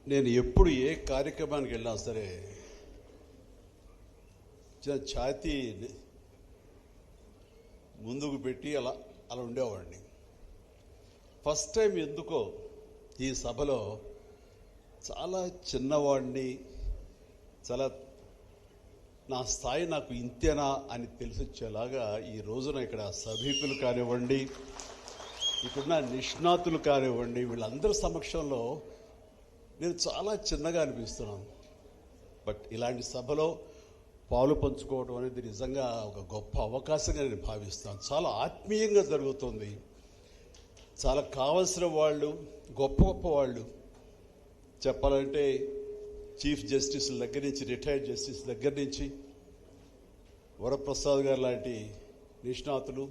నేను ఎప్పుడు ఏ కార్యక్రమానికి వెళ్ళినా సరే ఛాతీ ముందుకు పెట్టి అలా అలా ఉండేవాడిని. ఫస్ట్ టైం ఎందుకో ఈ సభలో చాలా చిన్నవాడిని, చాలా నా స్థాయి నాకు ఇంతేనా అని తెలిసొచ్చేలాగా ఈ రోజున ఇక్కడ సభికులు కానివ్వండి, ఇక్కడున్న నిష్ణాతులు కానివ్వండి, వీళ్ళందరి సమక్షంలో నేను చాలా చిన్నగా అనిపిస్తున్నాను. బట్ ఇలాంటి సభలో పాలు పంచుకోవడం అనేది నిజంగా ఒక గొప్ప అవకాశంగా నేను భావిస్తాను. చాలా ఆత్మీయంగా జరుగుతుంది. చాలా కావలసిన వాళ్ళు, గొప్ప గొప్ప వాళ్ళు చెప్పాలంటే చీఫ్ జస్టిస్ దగ్గర నుంచి, రిటైర్డ్ జస్టిస్ దగ్గర నుంచి, వరప్రసాద్ గారు లాంటి నిష్ణాతులు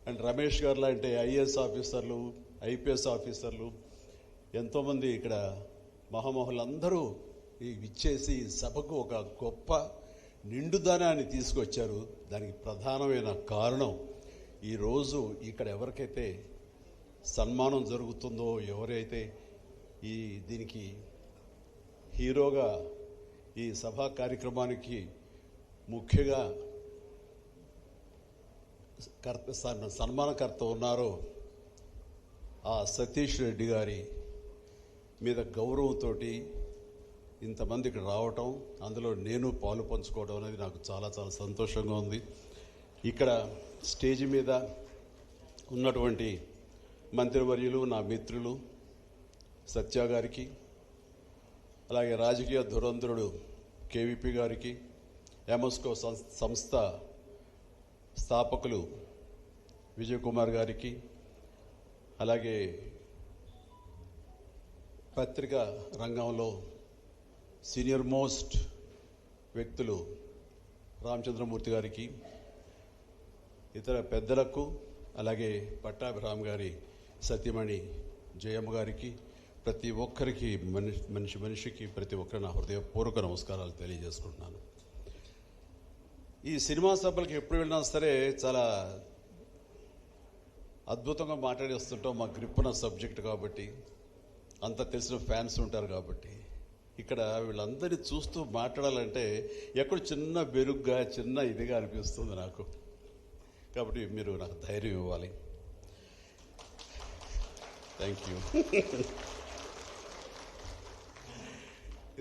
అండ్ రమేష్ గారు లాంటి ఐఏఎస్ ఆఫీసర్లు, ఐపీఎస్ ఆఫీసర్లు, ఎంతోమంది ఇక్కడ మహామహులందరూ ఈ విచ్చేసి సభకు ఒక గొప్ప నిండుదనాన్ని తీసుకొచ్చారు. దానికి ప్రధానమైన కారణం ఈరోజు ఇక్కడ ఎవరికైతే సన్మానం జరుగుతుందో, ఎవరైతే దీనికి హీరోగా ఈ సభా కార్యక్రమానికి ముఖ్యంగా సన్మానకర్త ఉన్నారో ఆ సతీష్ రెడ్డి గారి మీద గౌరవంతో ఇంతమంది ఇక్కడ రావటం, అందులో నేను పాలు పంచుకోవడం అనేది నాకు చాలా చాలా సంతోషంగా ఉంది. ఇక్కడ స్టేజ్ మీద ఉన్నటువంటి మంత్రివర్యులు, నా మిత్రులు సత్య గారికి, అలాగే రాజకీయ ధురంధరుడు కేవీపీ గారికి, ఎమస్కో సంస్థ స్థాపకులు విజయ్ కుమార్ గారికి, అలాగే పత్రికా రంగంలో సీనియర్ మోస్ట్ వ్యక్తులు రామచంద్రమూర్తి గారికి, ఇతర పెద్దలకు, అలాగే పట్టాభిరామ్ గారి సత్యమణి జయమ్మ గారికి, ప్రతి ఒక్కరికి మనిషికి ప్రతి ఒక్కరి నా హృదయపూర్వక నమస్కారాలు తెలియజేసుకుంటున్నాను. ఈ సినిమా సభలకు ఎప్పుడు వెళ్ళినా సరే చాలా అద్భుతంగా మాట్లాడి వస్తుంటాం. మా గ్రిప్పున సబ్జెక్ట్ కాబట్టి, అంత తెలిసిన ఫ్యాన్స్ ఉంటారు కాబట్టి. ఇక్కడ వీళ్ళందరినీ చూస్తూ మాట్లాడాలంటే ఎక్కడ చిన్న బెరుగ్గా, చిన్న ఇదిగా అనిపిస్తుంది నాకు. కాబట్టి మీరు నాకు ధైర్యం ఇవ్వాలి. Thank you.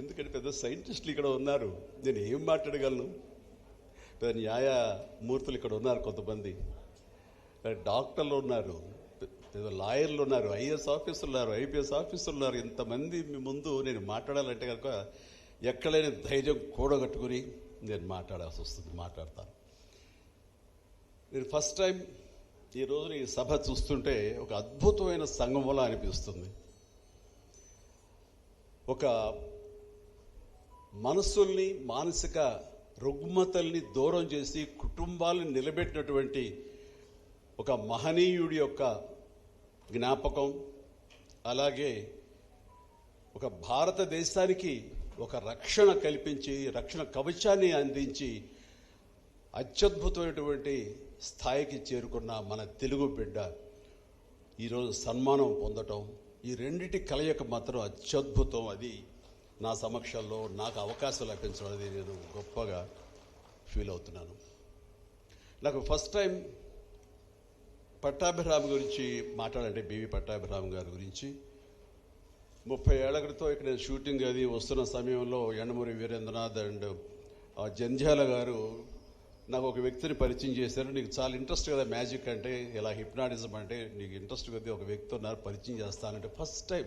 ఎందుకంటే పెద్ద సైంటిస్టులు ఇక్కడ ఉన్నారు, నేను ఏం మాట్లాడగలను. పెద్ద న్యాయమూర్తులు ఇక్కడ ఉన్నారు, కొంతమంది డాక్టర్లు ఉన్నారు, లాయర్లు ఉన్నారు, ఐఏఎస్ ఆఫీసర్లు ఉన్నారు, ఐపీఎస్ ఆఫీసర్లు ఉన్నారు. ఇంతమంది మీ ముందు నేను మాట్లాడాలంటే కనుక ఎక్కడైనా ధైర్యం కూడగట్టుకుని నేను మాట్లాడాల్సి వస్తుంది, మాట్లాడతాను. నేను ఫస్ట్ టైం ఈ రోజున ఈ సభ చూస్తుంటే ఒక అద్భుతమైన సంగమంలా అనిపిస్తుంది. ఒక మనస్సుల్ని, మానసిక రుగ్మతల్ని దూరం చేసి కుటుంబాలను నిలబెట్టినటువంటి ఒక మహనీయుడి యొక్క జ్ఞాపకం, అలాగే ఒక భారతదేశానికి ఒక రక్షణ కల్పించి, రక్షణ కవచాన్ని అందించి అత్యద్భుతమైనటువంటి స్థాయికి చేరుకున్న మన తెలుగు బిడ్డ ఈరోజు సన్మానం పొందటం, ఈ రెండిటి కలయిక మాత్రం అత్యద్భుతం. అది నా సమక్షంలో నాకు అవకాశం లభించడం అనేది నేను గొప్పగా ఫీల్ అవుతున్నాను. నాకు ఫస్ట్ టైం పట్టాభిరామ్ గురించి మాట్లాడంటే, బీవీ పట్టాభిరామ్ గారి గురించి 30 ఏళ్ల క్రితం ఇక్కడ నేను షూటింగ్ అది వస్తున్న సమయంలో యండమూరి వీరేంద్రనాథ్ అండ్ జంధ్యాల గారు నాకు ఒక వ్యక్తిని పరిచయం చేశారు. నీకు చాలా ఇంట్రెస్ట్ కదా మ్యాజిక్ అంటే, ఇలా హిప్నాటిజం అంటే నీకు ఇంట్రెస్ట్ కొద్దీ ఒక వ్యక్తి ఉన్నారు, పరిచయం చేస్తానంటే ఫస్ట్ టైం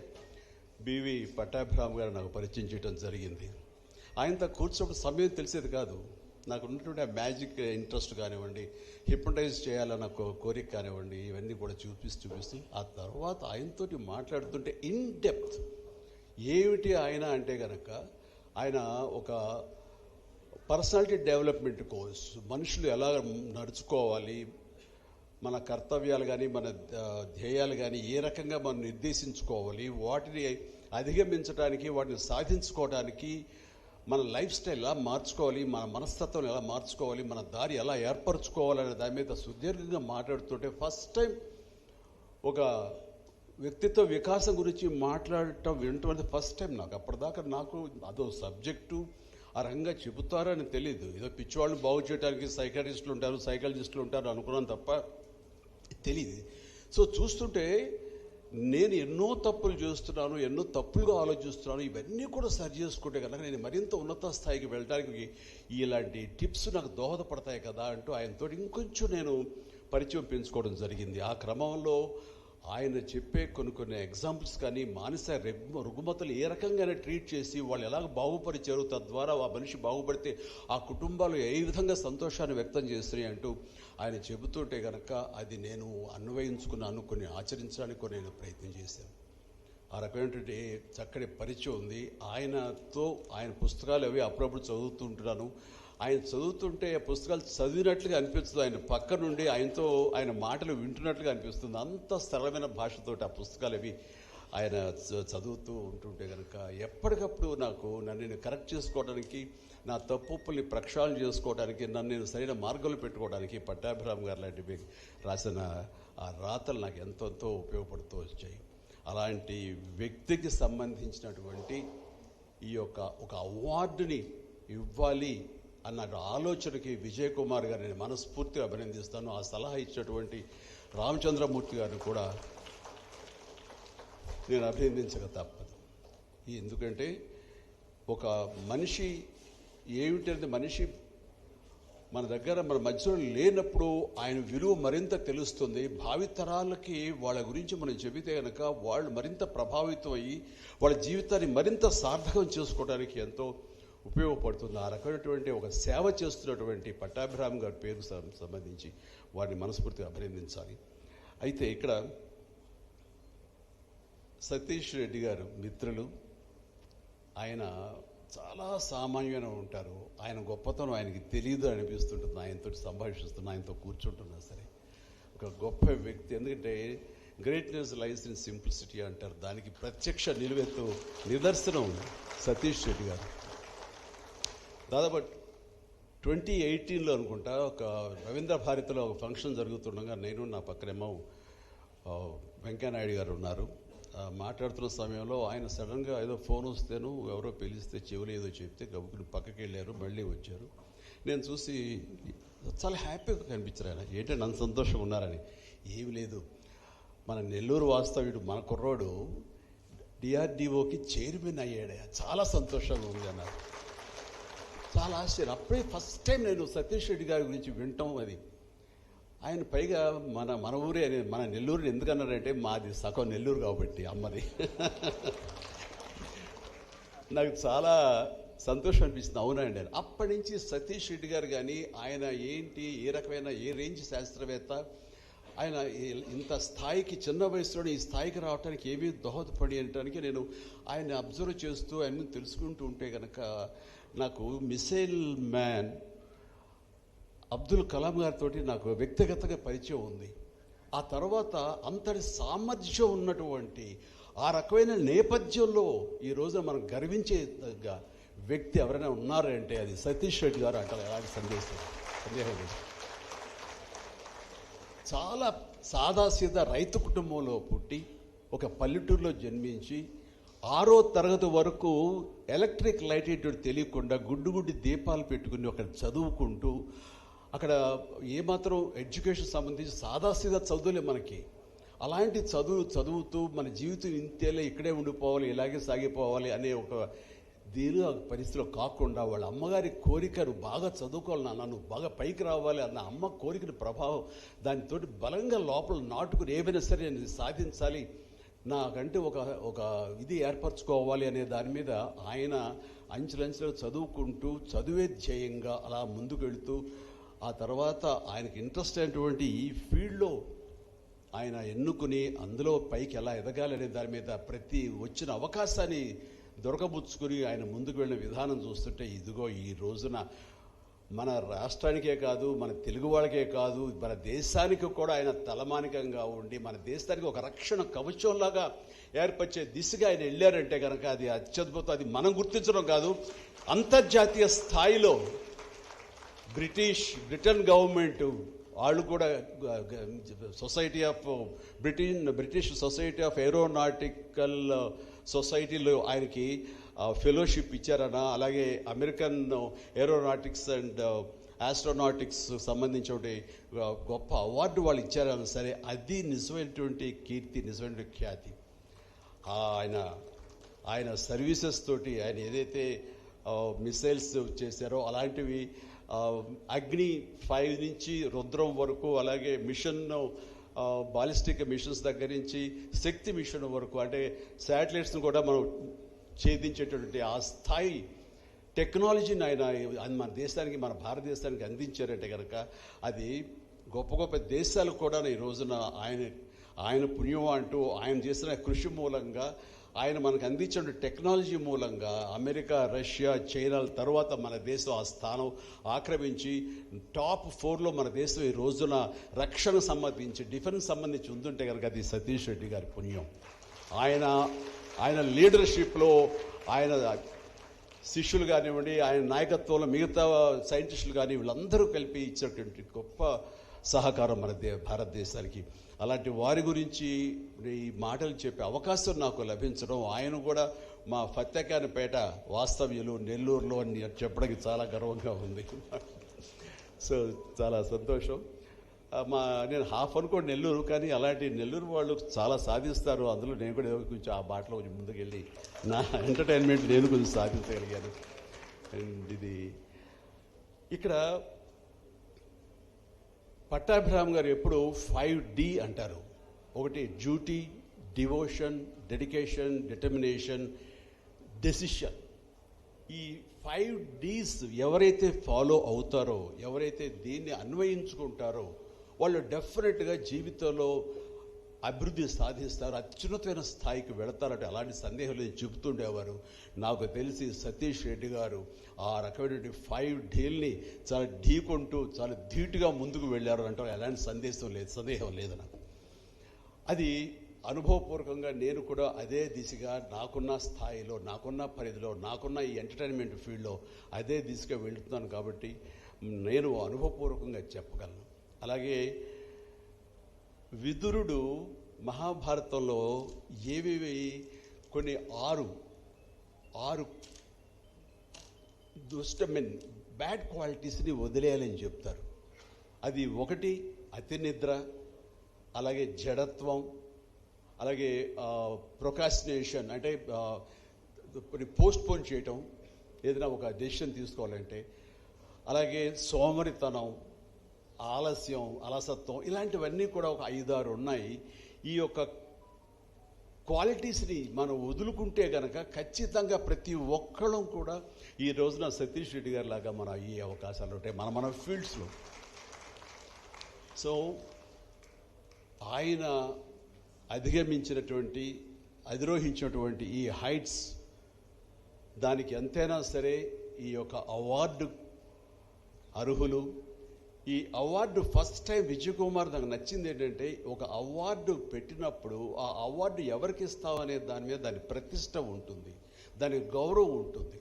బీవీ పట్టాభిరామ్ గారు నాకు పరిచయం చేయడం జరిగింది. ఆయనతో కూర్చోబడి సమయం తెలిసేది కాదు. నాకు ఉన్నటువంటి ఆ మ్యాజిక్ ఇంట్రెస్ట్ కానివ్వండి, హిప్నటైజ్ చేయాలన్న కోరిక కానివ్వండి, ఇవన్నీ కూడా చూపిస్తూ ఆ తర్వాత ఆయనతోటి మాట్లాడుతుంటే ఇన్ డెప్త్ ఏమిటి ఆయన అంటే కనుక, ఆయన ఒక పర్సనాలిటీ డెవలప్మెంట్ కోర్స్, మనుషులు ఎలా నడుచుకోవాలి, మన కర్తవ్యాలు కానీ మన ధ్యేయాలు కానీ ఏ రకంగా మనం నిర్దేశించుకోవాలి, వాటిని అధిగమించడానికి, వాటిని సాధించుకోవడానికి మన లైఫ్ స్టైల్ ఎలా మార్చుకోవాలి, మన మనస్తత్వం ఎలా మార్చుకోవాలి, మన దారి ఎలా ఏర్పరచుకోవాలనే దాని మీద సుదీర్ఘంగా మాట్లాడుతుంటే ఫస్ట్ టైం ఒక వ్యక్తిత్వ వికాసం గురించి మాట్లాడటం వినటం ఫస్ట్ టైం నాకు. అప్పటిదాకా నాకు అదో సబ్జెక్టు ఆ రంగా చెబుతారని తెలియదు. ఏదో పిచ్చివాళ్ళని బాగు చేయడానికి సైకాట్రిస్టులు ఉంటారు, సైకాలజిస్టులు ఉంటారు అనుకున్నాను తప్ప తెలియదు. సో చూస్తుంటే నేను ఎన్నో తప్పులు చేస్తున్నాను, ఎన్నో తప్పులుగా ఆలోచిస్తున్నాను. ఇవన్నీ కూడా సరి చేసుకుంటే కనుక నేను మరింత ఉన్నత స్థాయికి వెళ్ళడానికి ఇలాంటి టిప్స్ నాకు దోహదపడతాయి కదా అంటూ ఆయనతో ఇంకొంచెం నేను పరిచయం పెంచుకోవడం జరిగింది. ఆ క్రమంలో ఆయన చెప్పే కొన్ని ఎగ్జాంపుల్స్ కానీ మానసిక రుగ్మతలు ఏ రకంగా ట్రీట్ చేసి వాళ్ళు ఎలాగ బాగుపరిచారు, తద్వారా ఆ మనిషి బాగుపడితే ఆ కుటుంబాలు ఏ విధంగా సంతోషాన్ని వ్యక్తం చేస్తున్నాయి అంటూ ఆయన చెబుతుంటే కనుక అది నేను అన్వయించుకున్నాను, కొన్ని ఆచరించడానికి నేను ప్రయత్నం చేశాను. ఆ రకమైనటువంటి చక్కటి పరిచయం ఉంది. ఆయన పుస్తకాలు అవి అప్పుడప్పుడు చదువుతుంటున్నాను. ఆయన చదువుతుంటే ఆ పుస్తకాలు చదివినట్లుగా అనిపిస్తుంది, ఆయన పక్క నుండి ఆయన మాటలు వింటున్నట్లుగా అనిపిస్తుంది. అంత సరళమైన భాషతో ఆ పుస్తకాలు అవి ఆయన చదువుతూ ఉంటుంటే కనుక ఎప్పటికప్పుడు నన్ను నేను కరెక్ట్ చేసుకోవడానికి, నా తప్పుల్ని ప్రక్షాళన చేసుకోవడానికి, నన్ను నేను సరైన మార్గంలో పెట్టుకోవడానికి పట్టాభిరామ్ గారు లాంటి రాసిన ఆ రాతలు నాకు ఎంతో ఉపయోగపడుతూ వచ్చాయి. అలాంటి వ్యక్తికి సంబంధించినటువంటి ఈ ఒక అవార్డుని ఇవ్వాలి అన్న ఆలోచనకి విజయ్ కుమార్ గారిని నేను మనస్ఫూర్తిగా అభినందిస్తాను. ఆ సలహా ఇచ్చినటువంటి రామచంద్రమూర్తి గారిని కూడా నేను అభినందించక తప్పదు. ఎందుకంటే ఒక మనిషి ఏమిటంటే మనిషి మన మధ్యలో లేనప్పుడు ఆయన విలువ మరింత తెలుస్తుంది. భావితరాలకి వాళ్ళ గురించి మనం చెబితే కనుక వాళ్ళు మరింత ప్రభావితం అయ్యి వాళ్ళ జీవితాన్ని మరింత సార్థకం చేసుకోవడానికి ఎంతో ఉపయోగపడుతుంది. ఆ రకమైనటువంటి ఒక సేవ చేస్తున్నటువంటి పట్టాభిరామ్ గారి పేరు సంబంధించి వారిని మనస్ఫూర్తిగా అభినందించాలి. అయితే ఇక్కడ సతీష్ రెడ్డి గారు మిత్రులు, ఆయన చాలా సామాన్యంగా ఉంటారు. ఆయన గొప్పతనం ఆయనకి తెలియదు అనిపిస్తుంటుంది. ఆయనతో సంభాషిస్తున్నా, ఆయనతో కూర్చుంటున్నా సరే ఒక గొప్ప వ్యక్తి. ఎందుకంటే గ్రేట్నెస్ లైస్ ఇన్ సింప్లిసిటీ అంటారు. దానికి ప్రత్యక్ష నిదర్శనం సతీష్ రెడ్డి గారు. దాదాపు 2018లో అనుకుంటా ఒక రవీంద్ర భారతిలో ఒక ఫంక్షన్ జరుగుతుండగా నేను నా పక్కనేమో వెంకయ్యనాయుడు గారు ఉన్నారు. మాట్లాడుతున్న సమయంలో ఆయన సడన్గా ఏదో ఫోన్ వస్తేను ఎవరో పిలిస్తే చెవులు ఏదో చెప్తే గబుకుని పక్కకి వెళ్ళారు, మళ్ళీ వచ్చారు. నేను చూసి చాలా హ్యాపీగా కనిపించారు. ఆయన ఏంటంటే అంత సంతోషంగా ఉన్నారని. ఏమి లేదు, మన నెల్లూరు వాస్తవ్యుడు మన కుర్రోడు డిఆర్డిఓకి చైర్మన్ అయ్యాడే, చాలా సంతోషంగా ఉంది అన్నారు. చాలా ఆశ్చర్యం. అప్పుడే ఫస్ట్ టైం నేను సతీష్ రెడ్డి గారి గురించి వింటాం. అది ఆయన పైగా మన ఊరే అని, మన నెల్లూరుని ఎందుకన్నారంటే మాది సగం నెల్లూరు కాబట్టి అమ్మది. నాకు చాలా సంతోషం అనిపిస్తుంది. అవునండి అని. అప్పటి నుంచి సతీష్ రెడ్డి గారు కానీ ఆయన ఏంటి, ఏ రకమైన ఏ రేంజ్ శాస్త్రవేత్త, ఆయన ఇంత స్థాయికి చిన్న వయసులోనే ఈ స్థాయికి రావడానికి ఏమీ దోహదపడి అనడానికి నేను ఆయన అబ్జర్వ్ చేస్తూ ఆయన తెలుసుకుంటూ ఉంటే కనుక నాకు మిసైల్ మ్యాన్ అబ్దుల్ కలాం గారితో నాకు వ్యక్తిగతంగా పరిచయం ఉంది. ఆ తర్వాత అంతటి సామర్థ్యం ఉన్నటువంటి ఆ రకమైన నేపథ్యంలో ఈ రోజున మనం గర్వించే వ్యక్తి ఎవరైనా ఉన్నారంటే అది సతీష్ రెడ్డి గారు అంటారు. ఎలాంటి సందేహం లేదు. చాలా సాదాసీదా రైతు కుటుంబంలో పుట్టి ఒక పల్లెటూరులో జన్మించి 6వ తరగతి వరకు ఎలక్ట్రిక్ లైట్ ఏంటో తెలియకుండా గుడ్డి దీపాలు పెట్టుకుని అక్కడ చదువుకుంటూ, అక్కడ ఏమాత్రం ఎడ్యుకేషన్ సంబంధించి సాదాసీదా చదువులే మనకి. అలాంటి చదువుతూ మన జీవితం ఇంతేలే, ఇక్కడే ఉండిపోవాలి, ఇలాగే సాగిపోవాలి అనే ఒక దీని పరిస్థితిలో కాకుండా వాళ్ళ అమ్మగారి కోరికను బాగా చదువుకోవాలి నాన్న, నువ్వు బాగా పైకి రావాలి అన్న అమ్మ కోరికని ప్రభావం దానితో బలంగా లోపల నాటుకుని ఏమైనా సరే నేను సాధించాలి, నాకంటే ఒక ఇది ఏర్పరచుకోవాలి అనే దాని మీద ఆయన అంచెలంచెలు చదువుకుంటూ చదువే ధ్యేయంగా అలా ముందుకు వెళుతూ, ఆ తర్వాత ఆయనకి ఇంట్రెస్ట్ అయినటువంటి ఈ ఫీల్డ్లో ఆయన ఎన్నుకుని అందులో పైకి ఎలా ఎదగాలి అనే దాని మీద ప్రతి వచ్చిన అవకాశాన్ని దొరకబుచ్చుకుని ఆయన ముందుకు వెళ్ళిన విధానం చూస్తుంటే ఇదిగో ఈ రోజున మన రాష్ట్రానికే కాదు, మన తెలుగు వాళ్ళకే కాదు, మన దేశానికి కూడా ఆయన తలమానికంగా ఉండి మన దేశానికి ఒక రక్షణ కవచంలాగా ఏర్పరిచే దిశగా ఆయన వెళ్ళారంటే కనుక అది అత్యద్భుతం. అది మనం గుర్తించడం కాదు, అంతర్జాతీయ స్థాయిలో బ్రిటన్ గవర్నమెంట్ వాళ్ళు కూడా society of British society of aeronautical సొసైటీలో ఆయనకి ఫెలోషిప్ ఇచ్చారన్న, అలాగే అమెరికన్ ఏరోనాటిక్స్ అండ్ ఆస్ట్రోనాటిక్స్ సంబంధించిన గొప్ప అవార్డు వాళ్ళు ఇచ్చారన్న సరే, అది నిజమైనటువంటి కీర్తి, నిజమైనటువంటి ఖ్యాతి. ఆయన సర్వీసెస్ తోటి ఆయన ఏదైతే మిసైల్స్ చేశారో అలాంటివి అగ్ని 5 నుంచి రుద్రం వరకు, అలాగే మిషన్ బాలిస్టిక్ మిషన్స్ దగ్గర నుంచి శక్తి మిషన్ వరకు, అంటే శాటిలైట్స్ని కూడా మనం ఛేదించేటటువంటి ఆ స్థాయి టెక్నాలజీని ఆయన మన దేశానికి, మన భారతదేశానికి అందించారంటే కనుక అది గొప్ప గొప్ప దేశాలు కూడా ఈ రోజున ఆయన పుణ్యం అంటూ ఆయన చేసిన కృషి మూలంగా, ఆయన మనకు అందించిన టెక్నాలజీ మూలంగా అమెరికా, రష్యా, చైనా తర్వాత మన దేశం ఆ స్థానం ఆక్రమించి టాప్ 4లో మన దేశం ఈ రోజున రక్షణ సంబంధించి, డిఫెన్స్ సంబంధించి ఉందంటే కనుక అది సతీష్ రెడ్డి గారి పుణ్యం. ఆయన లీడర్షిప్లో ఆయన శిష్యులు కానివ్వండి, ఆయన నాయకత్వంలో మిగతా సైంటిస్టులు కానీ వీళ్ళందరూ కలిపి ఇచ్చినటువంటి గొప్ప సహకారం మన భారతదేశానికి. అలాంటి వారి గురించి ఈ మాటలు చెప్పే అవకాశం నాకు లభించడం, ఆయన కూడా మా ఫత్తేఖాన్పేట వాస్తవ్యులు, నెల్లూరులో అని చెప్పడానికి చాలా గర్వంగా ఉంది. సో చాలా సంతోషం. నేను హాఫ్ అనుకోండి నెల్లూరు, కానీ అలాంటి నెల్లూరు వాళ్ళు చాలా సాధిస్తారు. అందులో నేను కూడా కొంచెం ఆ బాటలో కొంచెం ముందుకెళ్ళి నా ఎంటర్టైన్మెంట్ నేను కొంచెం సాధించగలిగాను. అండ్ ఇది ఇక్కడ పట్టాభిరామ్ గారు ఎప్పుడు 5D అంటారు. ఒకటి duty, devotion, dedication, determination, decision. ఈ 5Ds ఎవరైతే ఫాలో అవుతారో, ఎవరైతే దీన్ని అన్వయించుకుంటారో వాళ్ళు డెఫినెట్గా జీవితంలో అభివృద్ధి సాధిస్తారు, అత్యున్నతమైన స్థాయికి వెళతారంటే అలాంటి సందేహం లేదు చెబుతుండేవారు. నాకు తెలిసి సతీష్ రెడ్డి గారు ఆ రకమైనటువంటి 5Dల్ని చాలా ఢీకొంటూ చాలా ధీటుగా ముందుకు వెళ్ళారు అంటే ఎలాంటి సందేహం లేదు నాకు. అది అనుభవపూర్వకంగా నేను కూడా అదే దిశగా నాకున్న స్థాయిలో, నాకున్న పరిధిలో, నాకున్న ఈ ఎంటర్టైన్మెంట్ ఫీల్డ్లో అదే దిశగా వెళుతున్నాను కాబట్టి నేను అనుభవపూర్వకంగా చెప్పగలను. అలాగే విదురుడు మహాభారతంలో ఏవేవి కొన్ని ఆరు బ్యాడ్ క్వాలిటీస్ని వదిలేయాలని చెప్తారు. అది ఒకటి అతి నిద్ర, అలాగే జడత్వం, అలాగే ప్రొకాస్టినేషన్ అంటే పోస్ట్పోన్ చేయటం ఏదైనా ఒక డెసిషన్ తీసుకోవాలంటే, అలాగే సోమరితనం, ఆలస్యం, అలసత్వం, ఇలాంటివన్నీ కూడా ఒక 5-6 ఉన్నాయి. ఈ యొక్క క్వాలిటీస్ని మనం వదులుకుంటే గనక ఖచ్చితంగా ప్రతి ఒక్కళ్ళం కూడా ఈ రోజున సతీష్ రెడ్డి గారి లాగా మన ఈ అవకాశాలు ఉంటాయి మన ఫీల్డ్స్లో. సో ఆయన అధిరోహించినటువంటి ఈ హైట్స్, దానికి ఎంతైనా సరే ఈ యొక్క అవార్డు అర్హులు. ఈ award first time Vijay Kumar నాకు నచ్చింది ఏంటంటే, ఒక అవార్డు పెట్టినప్పుడు ఆ అవార్డు ఎవరికి ఇస్తామనే దాని మీద దాని ప్రతిష్ట ఉంటుంది, దానికి గౌరవం ఉంటుంది.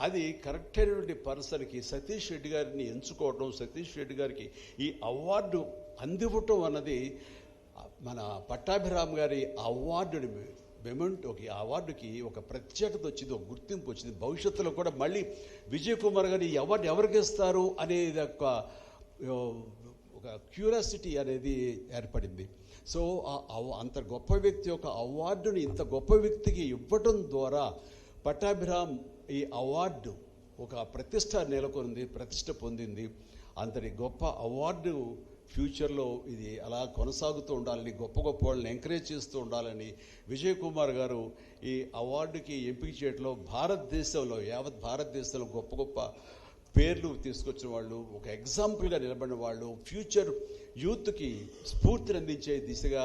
అది కరెక్ట్ అయినటువంటి పర్సన్కి సతీష్ రెడ్డి గారిని ఎంచుకోవడం, సతీష్ రెడ్డి గారికి ఈ అవార్డు అందివ్వటం అన్నది మన పట్టాభిరామ్ గారి అవార్డుని మెమెంటోకి, ఆ అవార్డుకి ఒక ప్రత్యేకత వచ్చింది, ఒక గుర్తింపు వచ్చింది. భవిష్యత్తులో కూడా మళ్ళీ విజయ్ కుమార్ గారు ఈ అవార్డు ఎవరికి ఇస్తారు అనేది ఒక క్యూరియాసిటీ అనేది ఏర్పడింది. సో అంత గొప్ప వ్యక్తి యొక్క అవార్డుని ఇంత గొప్ప వ్యక్తికి ఇవ్వటం ద్వారా పట్టాభిరామ్ ఈ అవార్డు ఒక ప్రతిష్ట నెలకొంది, ప్రతిష్ట పొందింది. అంతటి గొప్ప అవార్డు ఫ్యూచర్లో ఇది అలా కొనసాగుతూ ఉండాలని, గొప్ప గొప్ప వాళ్ళని ఎంకరేజ్ చేస్తూ ఉండాలని విజయ్ కుమార్ గారు ఈ అవార్డుకి ఎంపిక చేయడంలో భారతదేశంలో, యావత్ భారతదేశంలో గొప్ప గొప్ప పేర్లు తీసుకొచ్చిన వాళ్ళు, ఒక ఎగ్జాంపుల్గా నిలబడిన వాళ్ళు, ఫ్యూచర్ యూత్కి స్ఫూర్తిని అందించే దిశగా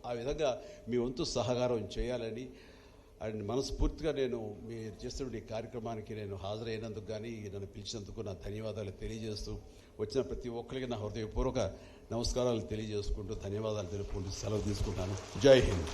ఆ విధంగా మీ వంతు సహకారం చేయాలని అండ్ మనస్ఫూర్తిగా నేను మీరు చేస్తున్న ఈ కార్యక్రమానికి నేను హాజరైనందుకు కానీ నన్ను పిలిచినందుకు నా ధన్యవాదాలు తెలియజేస్తూ, వచ్చిన ప్రతి ఒక్కరికి నా హృదయపూర్వక నమస్కారాలు తెలియజేసుకుంటూ ధన్యవాదాలు తెలుపుకుంటూ సెలవు తీసుకుంటాను. జై హింద్.